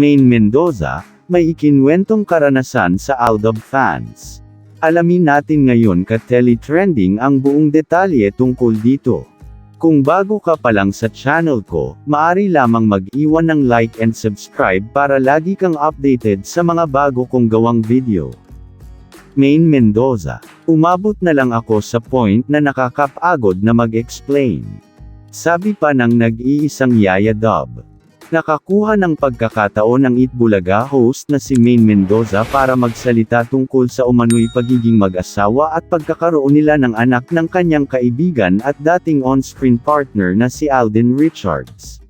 Maine Mendoza, may ikinwentong karanasan sa Aldab fans. Alamin natin ngayon ka-tele-trending ang buong detalye tungkol dito. Kung bago ka pa lang sa channel ko, maaari lamang mag-iwan ng like and subscribe para lagi kang updated sa mga bago kong gawang video. Maine Mendoza, umabot na lang ako sa point na nakakapagod na mag-explain. Sabi pa ng nag-iisang Yaya Dub. Nakakuha ng pagkakataon ang Itbulaga host na si Maine Mendoza para magsalita tungkol sa umano'y pagiging mag-asawa at pagkakaroon nila ng anak ng kanyang kaibigan at dating on-screen partner na si Alden Richards.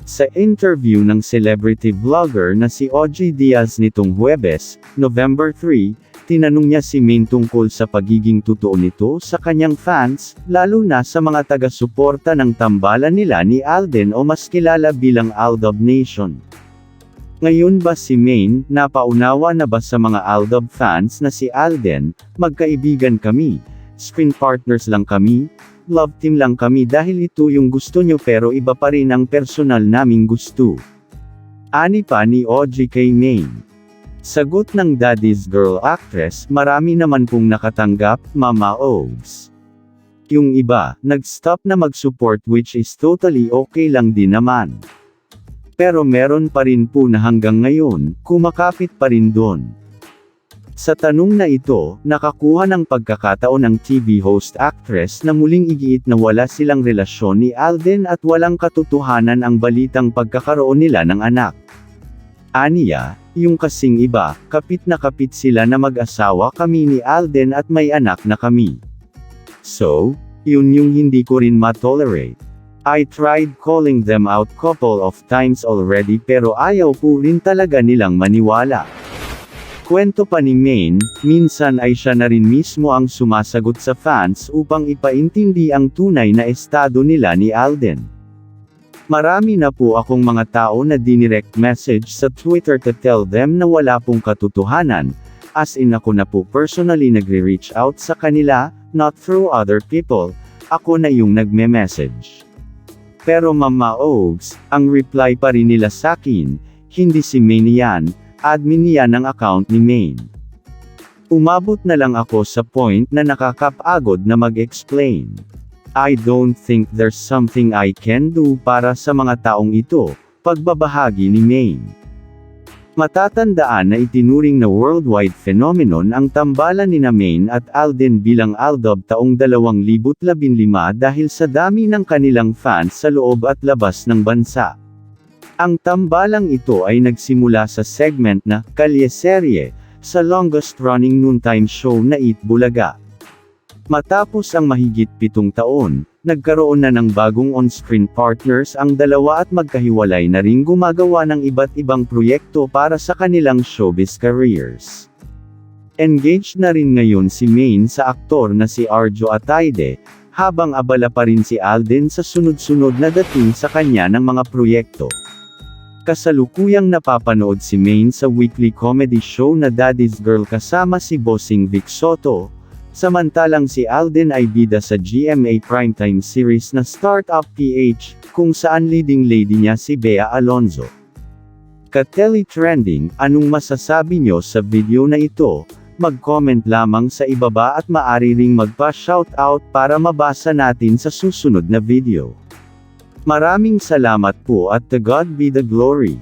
Sa interview ng celebrity vlogger na si Audrey Diaz nitong Huwebes, November 3, tinanong niya si Maine tungkol sa pagiging totoo nito sa kanyang fans, lalo na sa mga taga-suporta ng tambalan nila ni Alden o mas kilala bilang Aldab Nation. Ngayon ba si Maine, napaunawa na ba sa mga Aldab fans na si Alden, magkaibigan kami, screen partners lang kami, love team lang kami dahil ito yung gusto nyo pero iba pa rin ang personal naming gusto. Ani pa ni Audrey kay Maine. Sagot ng Daddy's Girl actress, marami naman pong nakatanggap, Mama Ogs. Yung iba, nag-stop na mag-support which is totally okay lang din naman. Pero meron pa rin po na hanggang ngayon, kumakapit pa rin doon. Sa tanong na ito, nakakuha ng pagkakataon ang TV host actress na muling igiit na wala silang relasyon ni Alden at walang katotohanan ang balitang pagkakaroon nila ng anak. Aniya, yung kasing iba, kapit na kapit sila na mag-asawa kami ni Alden at may anak na kami. So, yun yung hindi ko rin ma-tolerate. I tried calling them out couple of times already pero ayaw po rin talaga nilang maniwala. Kwento pa ni Maine, minsan ay siya na rin mismo ang sumasagot sa fans upang ipaintindi ang tunay na estado nila ni Alden. Marami na po akong mga tao na dinirect message sa Twitter to tell them na wala pong katotohanan, as in ako na po personally nagre-reach out sa kanila, not through other people, ako na yung nagme-message. Pero Mama Ogs, ang reply pa rin nila sakin, hindi si Maine yan, admin niya ng account ni Maine. Umabot na lang ako sa point na nakakapagod na mag-explain. I don't think there's something I can do para sa mga taong ito, pagbabahagi ni Maine. Matatandaan na itinuring na worldwide phenomenon ang tambalan nina Maine at Alden bilang Aldab taong 2015 dahil sa dami ng kanilang fans sa loob at labas ng bansa. Ang tambalang ito ay nagsimula sa segment na Kalye-serye, sa longest-running noontime show na Itbulaga. Matapos ang mahigit 7 taon, nagkaroon na ng bagong on-screen partners ang dalawa at magkahiwalay na ring gumagawa ng iba't ibang proyekto para sa kanilang showbiz careers. Engaged na rin ngayon si Maine sa aktor na si Arjo Ataide, habang abala pa rin si Alden sa sunod-sunod na dating sa kanya ng mga proyekto. Kasalukuyang napapanood si Maine sa weekly comedy show na Daddy's Girl kasama si Bossing Vic Soto. Samantalang si Alden ay bida sa GMA primetime series na Startup PH, kung saan leading lady niya si Bea Alonzo. Ka-tele-trending, anong masasabi nyo sa video na ito? Mag-comment lamang sa ibaba at maaari ring magpa-shoutout para mabasa natin sa susunod na video. Maraming salamat po at to God be the glory.